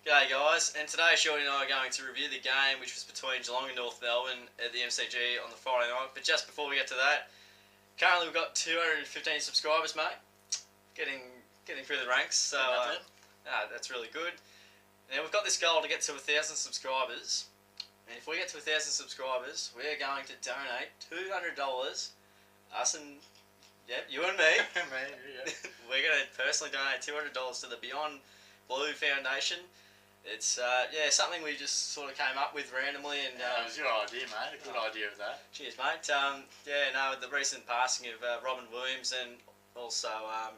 G'day guys, and today Shorty and I are going to review the game which was between Geelong and North Melbourne at the MCG on the Friday night. But just before we get to that, currently we've got 215 subscribers, mate. Getting through the ranks, so that's really good. Now we've got this goal to get to 1,000 subscribers, and if we get to 1,000 subscribers, we're going to donate $200. Us and you and me. We're going to personally donate $200 to the Beyond Blue Foundation. It's something we just sort of came up with randomly, and it was your idea, mate. A good idea of that. Cheers, mate. The recent passing of Robin Williams, and also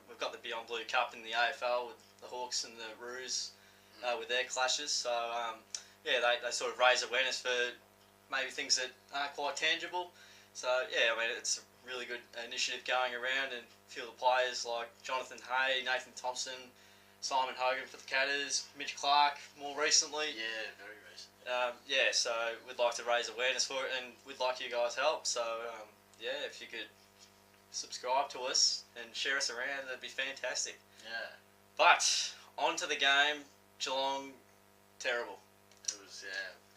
we've got the Beyond Blue Cup in the AFL with the Hawks and the Roos with their clashes. So they sort of raise awareness for maybe things that aren't quite tangible. So it's a really good initiative going around, and a few of the players like Jonathan Hay, Nathan Thompson, Simon Hogan for the Catters, Mitch Clark more recently. Yeah, very recent. So we'd like to raise awareness for it, and we'd like you guys' help. So if you could subscribe to us and share us around, that'd be fantastic. Yeah. But on to the game. Geelong, terrible. It was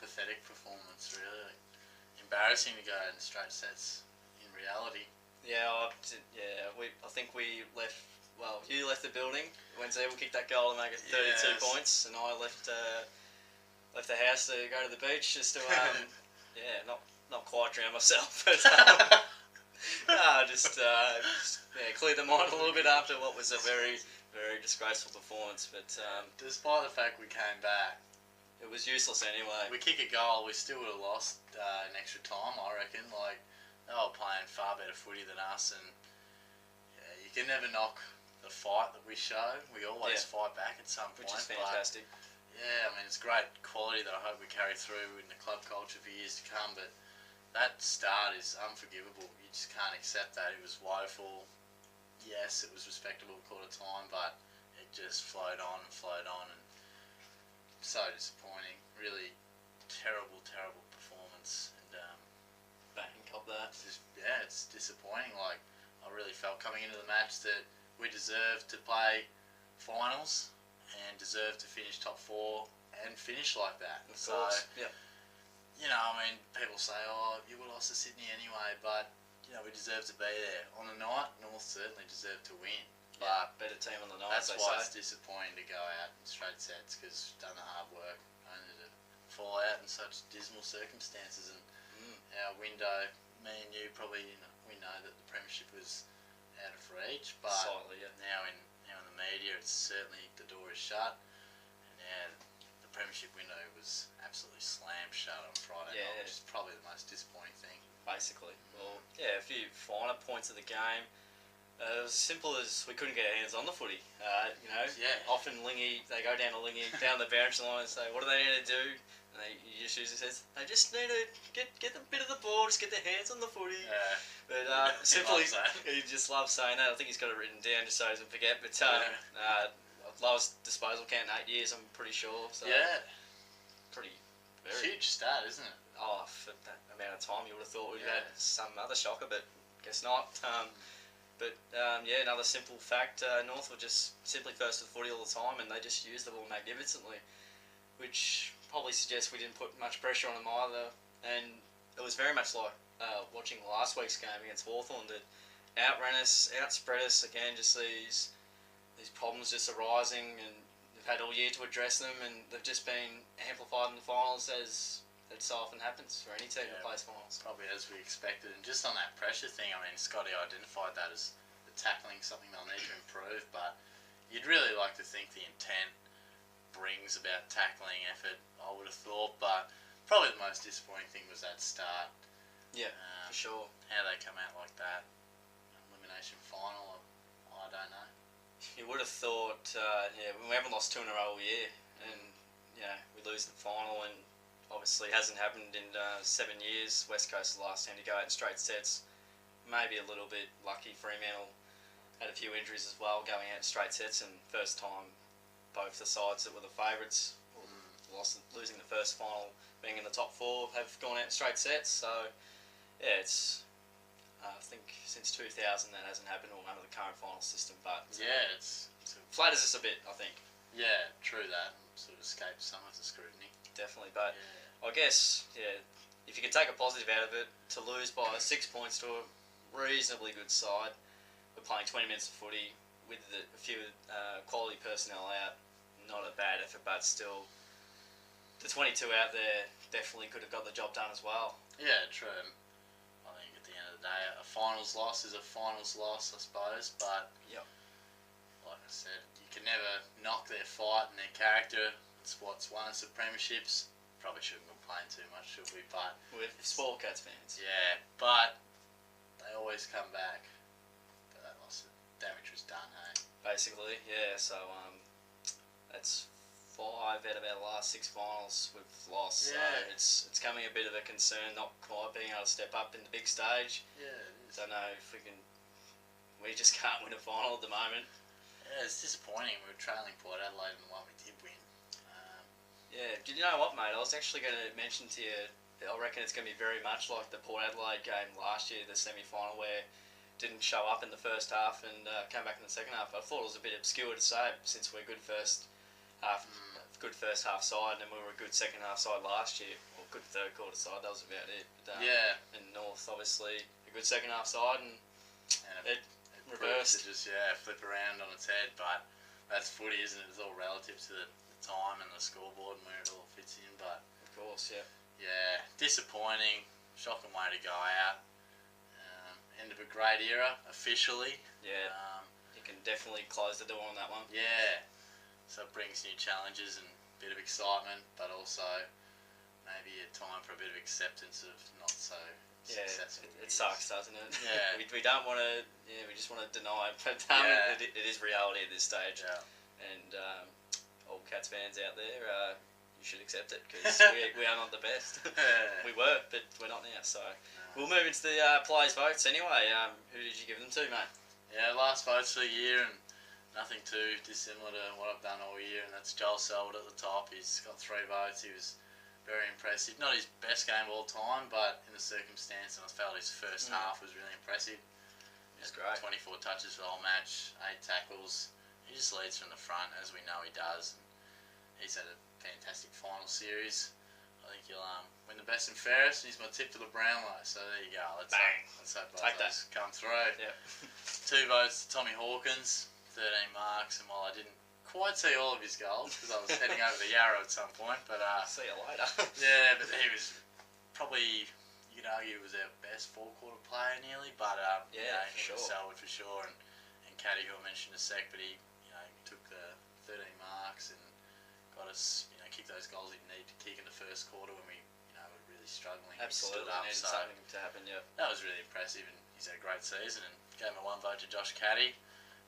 pathetic performance, really. Embarrassing to go in straight sets in reality. I think we left. Well, you left the building when Zebel kicked that goal to make it 32 points, and I left the house to go to the beach just to not quite drown myself, but clear the mind a little bit after what was a very disgraceful performance. But despite the fact we came back, it was useless anyway. We kick a goal, we still would have lost in extra time, I reckon. Like, they were playing far better footy than us, and you can never knock the fight that we show. We always fight back at some point. Which is fantastic. But, it's great quality that I hope we carry through in the club culture for years to come, but that start is unforgivable. You just can't accept that. It was woeful. Yes, it was respectable quarter time, but it just flowed on, and so disappointing. Really terrible performance, and bang, cop that. It's disappointing. Like, I really felt coming into the match that we deserved to play finals and deserved to finish top 4 and finish like that. Of course. Yep. People say, "Oh, you were lost to Sydney anyway," but we deserve to be there on the night. North certainly deserved to win. But better team on the night. That's why it's disappointing to go out in straight sets, because we've done the hard work only to fall out in such dismal circumstances. And our window, me and you probably, we know that the premiership was out of reach, but slightly, now in the media, it's certainly the door is shut, and the premiership window was absolutely slammed shut on Friday night, which is probably the most disappointing thing. Basically, a few finer points of the game. It was as simple as we couldn't get our hands on the footy. Often they go down to Lingy, down the boundary line, and say, what do they need to do? And he just usually says, they just need to get a bit of the ball, just get their hands on the footy. But simply, he just loves saying that. I think he's got it written down just so he doesn't forget. But lowest disposal count in 8 years, I'm pretty sure. So very huge start, isn't it? Oh, for that amount of time, you would have thought we'd had some other shocker, but guess not. Another simple fact, North were just simply first with footy all the time, and they just used the ball magnificently, which probably suggests we didn't put much pressure on them either. And it was very much like watching last week's game against Hawthorn, that outran us, outspread us, again, just these problems just arising, and they've had all year to address them, and they've just been amplified in the finals, as it so often happens for any team that plays finals. Probably as we expected. And just on that pressure thing, Scotty identified that as the tackling, something they'll need to improve, but you'd really like to think the intent brings about tackling effort, I would have thought, but probably the most disappointing thing was that start. Yeah, for sure. How they come out like that. Elimination final, I don't know. You would have thought, we haven't lost 2 in a row all year, and we lose the final, and obviously hasn't happened in 7 years. West Coast the last team to go out in straight sets. Maybe a little bit lucky. Fremantle had a few injuries as well, going out in straight sets, and first time both the sides that were the favourites, losing the first final, being in the top 4, have gone out in straight sets. So it's I think since 2000 that hasn't happened, or under the current final system. But it's flatters us a bit, I think. Yeah, true that. sort of escaped some of the scrutiny. Definitely, but Yeah. I guess, if you can take a positive out of it, to lose by 6 points to a reasonably good side, we're playing 20 minutes of footy with a few quality personnel out, not a bad effort, but still, the 22 out there definitely could have got the job done as well. Yeah, true. I think at the end of the day, a finals loss is a finals loss, I suppose, but Yep. like I said, you can never knock their fight and their character. It's what's won us the premierships. Probably shouldn't complain too much, should we? But With Sport Cats fans. yeah, but they always come back. But that loss, the damage was done, hey? Basically, yeah, so that's 5 out of our last 6 finals we've lost. Yeah. So it's coming a bit of a concern, not quite being able to step up in the big stage. Yeah, it is. Don't know if we can. We just can't win a final at the moment. Yeah, it's disappointing. We were trailing Port Adelaide in the one we did win. Yeah, do you know what, mate? I was actually going to mention to you, I reckon it's going to be very much like the Port Adelaide game last year, the semi-final, where didn't show up in the first half and came back in the second half. I thought it was a bit obscure to say since we're good first half side, and we were a good second half side last year, or good third quarter side. That was about it. But, Yeah. And North, obviously, a good second half side, and it reversed. To just flip around on its head, but that's footy, isn't it? It's all relative to the time and the scoreboard and where it all fits in. But of course, yeah. Yeah, disappointing. Shocking way to go out. End of a great era officially. Yeah. You can definitely close the door on that one. Yeah. So it brings new challenges and a bit of excitement, but also maybe a time for a bit of acceptance of not so successful. It sucks, doesn't it? Yeah. we don't want to. Yeah, we just want to deny it, but it is reality at this stage. Yeah. And all Cats fans out there, you should accept it because we are not the best. We were, but we're not now. So we'll move into the players' votes anyway. Who did you give them to, mate? Yeah, last votes for the year, and nothing too dissimilar to what I've done all year, and that's Joel Selwood at the top. He's got 3 votes. He was very impressive. Not his best game of all time, but in the circumstance, and I felt his first half was really impressive. It's great. 24 touches for the whole match, 8 tackles. He just leads from the front, as we know he does. He's had a fantastic final series. I think he'll win the best and fairest. He's my tip for the Brownlow. So there you go. Let's hope both those come through. Yep. 2 votes to Tommy Hawkins, 13 marks. And while I didn't quite see all of his goals because I was heading over the Yarrow at some point, but see you later. yeah, but he was probably, you could argue, was our best 4-quarter player nearly. But yeah, he for was sure. Selwood for sure, and Caddy, who I mentioned in a sec, but he took the 13 marks and got us, kick those goals he needed to kick in the first quarter when we, were really struggling. Absolutely, stood up, needed so something to happen. Yeah. that was really impressive, and he's had a great season. And gave him a 1 vote to Josh Caddy,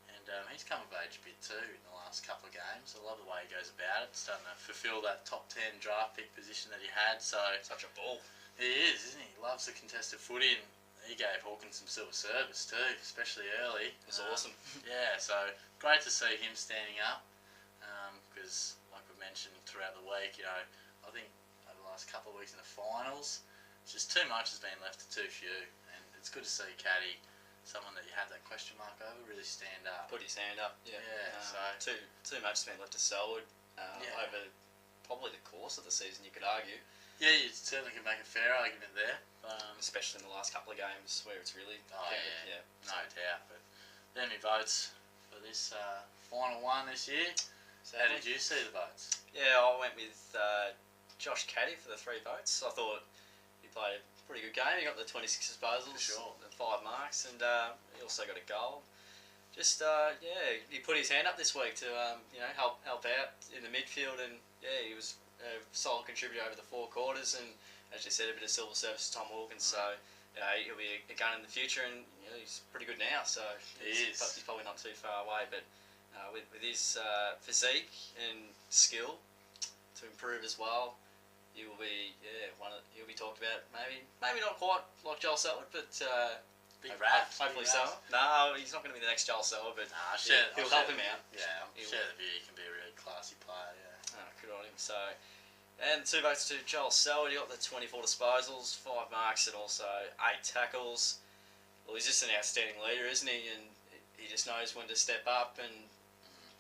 and he's come of age a bit too in the last couple of games. I love the way he goes about it. Starting to fulfil that top 10 draft pick position that he had. So Such a ball. he is, isn't he? He loves the contested footy, and he gave Hawkins some silver service too, especially early. It was awesome. Yeah, so great to see him standing up, because like we mentioned throughout the week, I think over the last couple of weeks in the finals, just too much has been left to too few, and it's good to see Caddy, someone that you had that question mark over, really stand up. Put his hand up. Yeah. So too much has been left to Selwood over probably the course of the season. You could argue. yeah, you certainly can make a fair argument there. Especially in the last couple of games where it's really No doubt. But then my votes for this final one this year. So how did you see the votes? Yeah, I went with Josh Caddy for the 3 votes. I thought he played a pretty good game. He got the 26 disposals, For sure. and 5 marks, and he also got a goal. Just he put his hand up this week to help out in the midfield, and he was a solid contributor over the 4 quarters, and as you said, a bit of silver service to Tom Hawkins. So he'll be a gun in the future, and he's pretty good now. So he's probably not too far away, but with his physique and skill to improve as well, he will be he'll be talked about. Maybe not quite like Joel Selwood, but hopefully so. No, he's not going to be the next Joel Selwood, but he'll help him out. Yeah, I'm sure that he can be a really classy player. Yeah. Good on him. So, and 2 votes to Joel Selwood. He got the 24 disposals, 5 marks, and also 8 tackles. Well, he's just an outstanding leader, isn't he? And he just knows when to step up and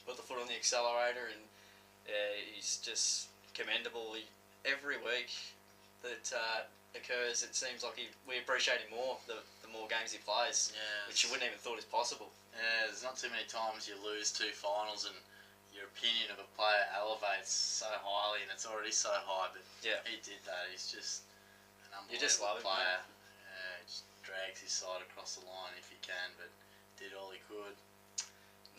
put the foot on the accelerator. And he's just commendable. Every week that occurs, it seems like we appreciate him more the more games he plays, which you wouldn't even thought is possible. Yeah, there's not too many times you lose 2 finals and your opinion of a player elevates so highly, and it's already so high, but he did that. He's just an unbelievable player. Yeah, he just drags his side across the line if he can, but did all he could.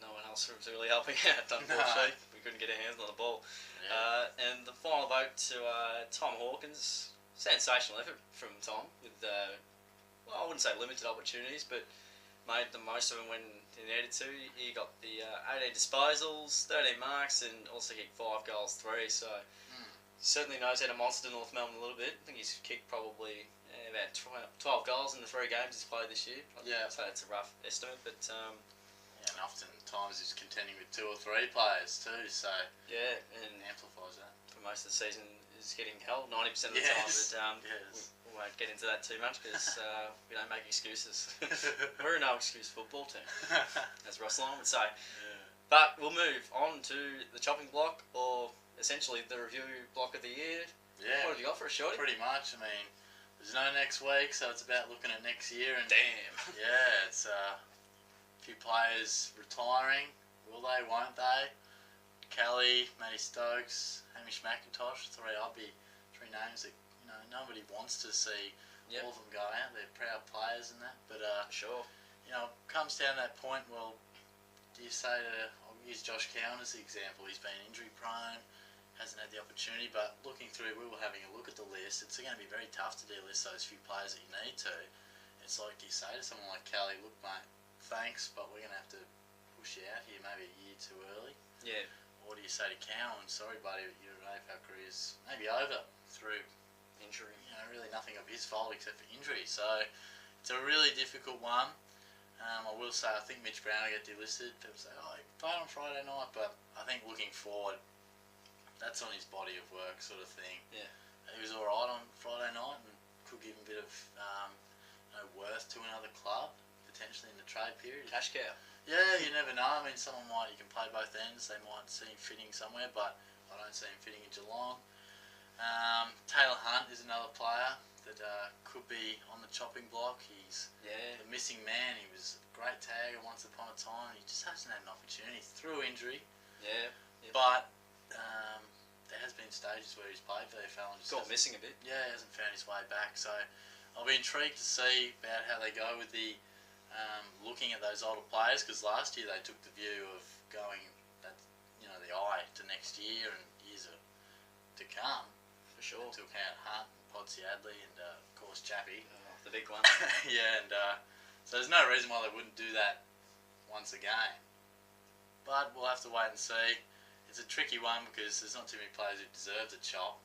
No one else was really helping out, unfortunately. No. We couldn't get our hands on the ball. Yeah. And the final vote to Tom Hawkins. Sensational effort from Tom with, well, I wouldn't say limited opportunities, but made the most of them when he needed to. He got the 18 disposals, 13 marks, and also kicked 5 goals, 3. So certainly knows how to monster North Melbourne a little bit. I think he's kicked probably about 12 goals in the 3 games he's played this year. I'd say that's a rough estimate, but and oftentimes he's contending with 2 or 3 players too. So and amplifies that. For most of the season, is getting held 90% of the time. But we won't get into that too much because we don't make excuses. We're a no excuse football team, as Ross Long would say. But we'll move on to the chopping block, or essentially the review block of the year. What have you got for a shorty? Pretty much. I mean, there's no next week, so it's about looking at next year. And damn. It's a few players retiring. Will they? Won't they? Kelly, Matty Stokes, Hamish McIntosh, 3 names that nobody wants to see all of them go out. They're proud players and that, but sure, comes down to that point. Well, do you say I'll use Josh Cowan as the example. He's been injury prone, hasn't had the opportunity, but looking through, we were having a look at the list. It's going to be very tough to delist those few players that you need to. It's like, do you say to someone like Kelly, look mate, thanks, but we're going to have to push you out here maybe a year too early? Yeah. Or do you say to Cowan, sorry buddy, your AFL career's maybe over through injury? Really nothing of his fault except for injury. So it's a really difficult one. I will say, I think Mitch Brown will get delisted. People say, he played on Friday night, but I think looking forward, that's on his body of work sort of thing. Yeah. He was alright on Friday night and could give him a bit of worth to another club, potentially in the trade period. Cash cow. Yeah, you never know. I mean, you can play both ends. They might see him fitting somewhere, but I don't see him fitting in Geelong. Taylor Hunt is another player that could be on the chopping block. He's the missing man. He was a great tagger once upon a time. He just hasn't had an opportunity through injury. But there has been stages where he's played for the AFL and just got missing a bit. He hasn't found his way back. So I'll be intrigued to see about how they go with the looking at those older players, because last year they took the view of going the eye to next year and years to come. For sure. They took out Hunt, Podsy Adley, and of course Chappie. The big one. And so there's no reason why they wouldn't do that once again. But we'll have to wait and see. It's a tricky one because there's not too many players who deserve the chop.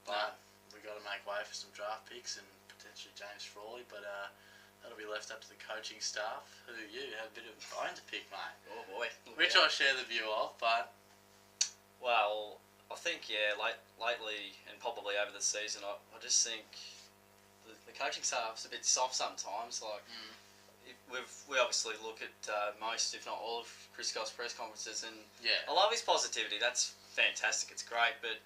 But we've got to make way for some draft picks and potentially James Frawley. But that'll be left up to the coaching staff, who you have a bit of a bone to pick, mate. Oh boy. Which I share the view of, but... Well, I think, lately and probably over the season, I just think the coaching staff's a bit soft sometimes. Like, we obviously look at most, if not all, of Chris Goff's press conferences, and I love his positivity. That's fantastic. It's great, but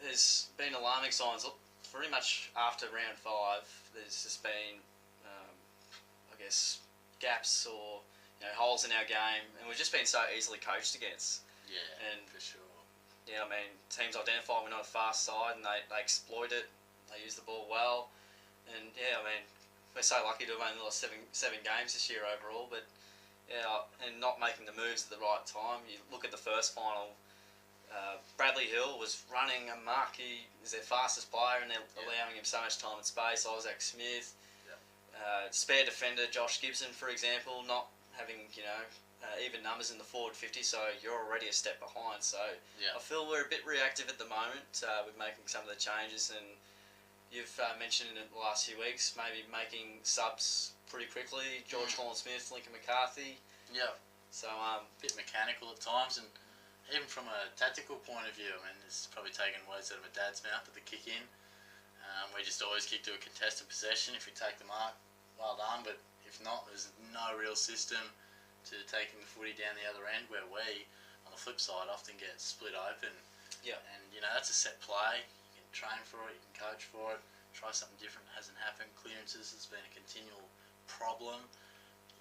there's been alarming signs. Pretty much after round 5, there's just been, I guess, gaps or holes in our game, and we've just been so easily coached against. And for sure. I mean, teams identify we're not a fast side, and they exploit it. They use the ball well, and I mean, we're so lucky to have only lost seven games this year overall. But and not making the moves at the right time. You look at the first final. Bradley Hill was running amok. He is their fastest player, and they're allowing him so much time and space. Isaac Smith, spare defender Josh Gibson, for example, not having even numbers in the forward 50, so you're already a step behind. So I feel we're a bit reactive at the moment with making some of the changes, and you've mentioned in the last few weeks maybe making subs pretty quickly. George Holland-Smith, Lincoln McCarthy. So a bit mechanical at times, and even from a tactical point of view, I mean, it's probably taken words out of my dad's mouth at the kick in. We just always kick to a contested possession. If we take the mark, well done, but if not, there's no real system to taking the footy down the other end, where we, on the the flip side often get split open. Yeah. And, you know, that's a set play. You can train for it, you can coach for it, try something different. It hasn't happened. Clearances has been a continual problem.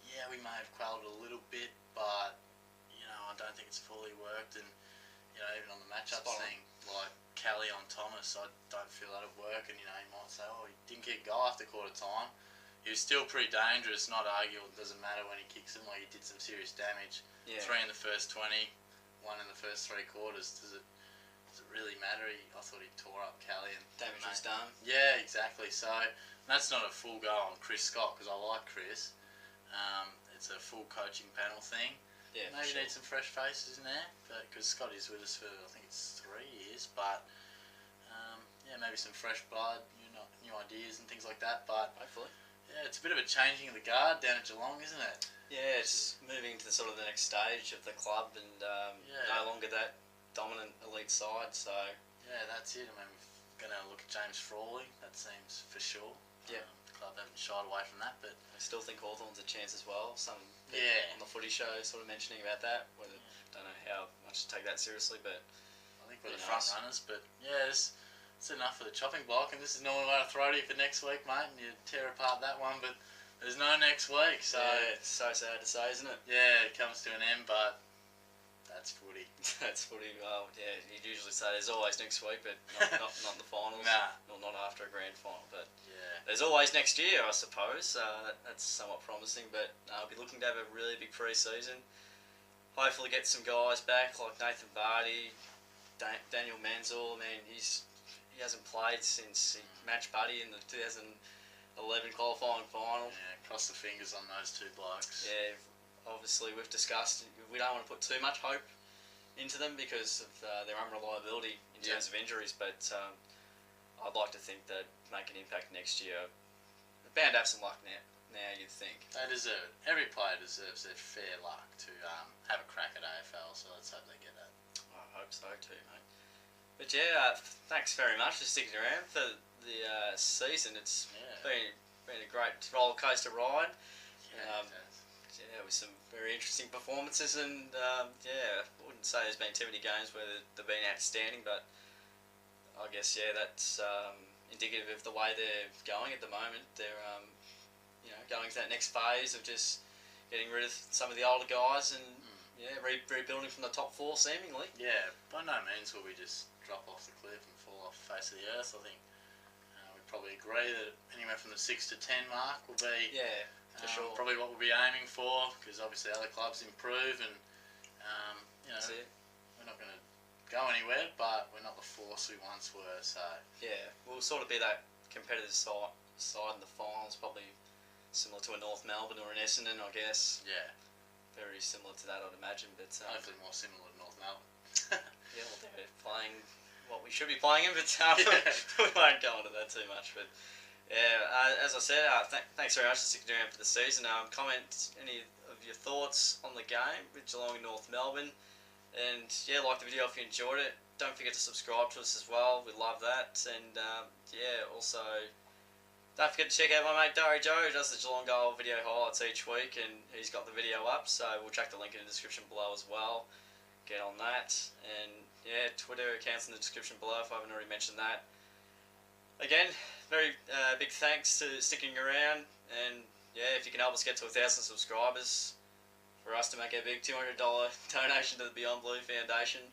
Yeah, we may have quelled it a little bit, but, you know, I don't think it's fully worked. And, you know, even on the matchup thing, like Kelly on Thomas, I don't feel that'll work. And, you know, you might say, oh, he didn't kick a goal after quarter time. He was still pretty dangerous, not arguable. It doesn't matter when he kicks him, like he did some serious damage. Yeah. 3 in the first 20, 1 in the first 3 quarters. Does it really matter? I thought he tore up Kelly. And damage was done. Yeah, exactly. So that's not a full go on Chris Scott, because I like Chris. It's a full coaching panel thing. Yeah, maybe need some fresh faces in there, because Scott is with us for, I think it's 3 years. But yeah, maybe some fresh blood, new ideas and things like that. But hopefully. Yeah, it's a bit of a changing of the guard down at Geelong, isn't it? Yeah, it's moving to sort of the next stage of the club, and no longer that dominant elite side. So yeah, that's it. I mean, we're going to look at James Frawley. That seems for sure. Yeah, the club haven't shied away from that, but I still think Hawthorn's a chance as well. Some people on the footy show sort of mentioning about that. Whether don't know how much to take that seriously, but I think we're the front runners. But yeah, it's enough for the chopping block, and this is normally what I throw to you for next week, mate, and you tear apart that one, but there's no next week, so... Yeah, it's so sad to say, isn't it? Yeah, it comes to an end, but that's footy. That's footy. Well, yeah, you'd usually say there's always next week, but not in the finals. Nah. Not after a grand final, but yeah, there's always next year, I suppose. That's somewhat promising, but I'll be looking to have a really big pre-season. Hopefully get some guys back, like Nathan Vardy, Daniel Manzor. Man, he hasn't played since he matched Buddy in the 2011 qualifying final. Yeah, cross the fingers on those 2 blokes. Yeah, obviously we've discussed we don't want to put too much hope into them because of their unreliability in terms of injuries, but I'd like to think they'd make an impact next year. They're bound to have some luck now, you'd think. They deserve it. Every player deserves their fair luck to have a crack at AFL, so let's hope they get that. I hope so too, mate. But yeah, thanks very much for sticking around for the season. It's been a great roller coaster ride. Yeah, with some very interesting performances, and I wouldn't say there's been too many games where they've been outstanding, but I guess that's indicative of the way they're going at the moment. They're going to that next phase of just getting rid of some of the older guys and rebuilding from the top 4 seemingly. Yeah, by no means will we just drop off the cliff and fall off the face of the earth. I think we'd probably agree that anywhere from the 6 to 10 mark will be for sure. Probably what we'll be aiming for, because obviously other clubs improve, and That's it. we're not going to go anywhere, but we're not the force we once were. So yeah, we'll sort of be that competitive side in the finals, probably similar to a North Melbourne or an Essendon, I guess. Yeah, very similar to that, I'd imagine, but hopefully more similar to North Melbourne. Yeah, well, they're playing what we should be playing in, but we won't go into that too much. But yeah, as I said, thanks very much for sticking around for the season. Comment any of your thoughts on the game with Geelong and North Melbourne, and like the video if you enjoyed it. Don't forget to subscribe to us as well. We love that, and also don't forget to check out my mate darijoe, who does the Geelong goal video highlights each week, and he's got the video up. So we'll check the link in the description below as well. Get on that, and Twitter accounts in the description below if I haven't already mentioned that. Again, very big thanks to sticking around, and if you can help us get to 1,000 subscribers for us to make a big $200 donation to the Beyond Blue Foundation,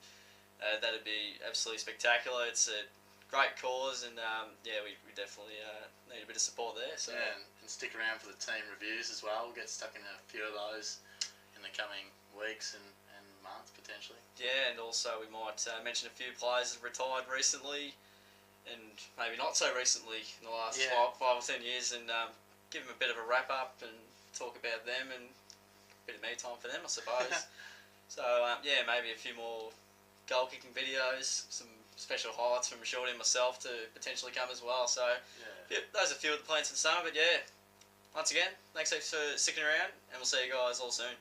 that'd be absolutely spectacular. It's a great cause, and we definitely need a bit of support there. So and stick around for the team reviews as well. We'll get stuck in a few of those in the coming weeks and months potentially. Yeah, and also we might mention a few players that have retired recently, and maybe not so recently in the last 5 or 10 years, and give them a bit of a wrap up and talk about them, and a bit of me time for them, I suppose. So maybe a few more goal kicking videos, some special highlights from Shorty and myself to potentially come as well. So those are a few of the plans for the summer. But once again, thanks for sticking around, and we'll see you guys all soon.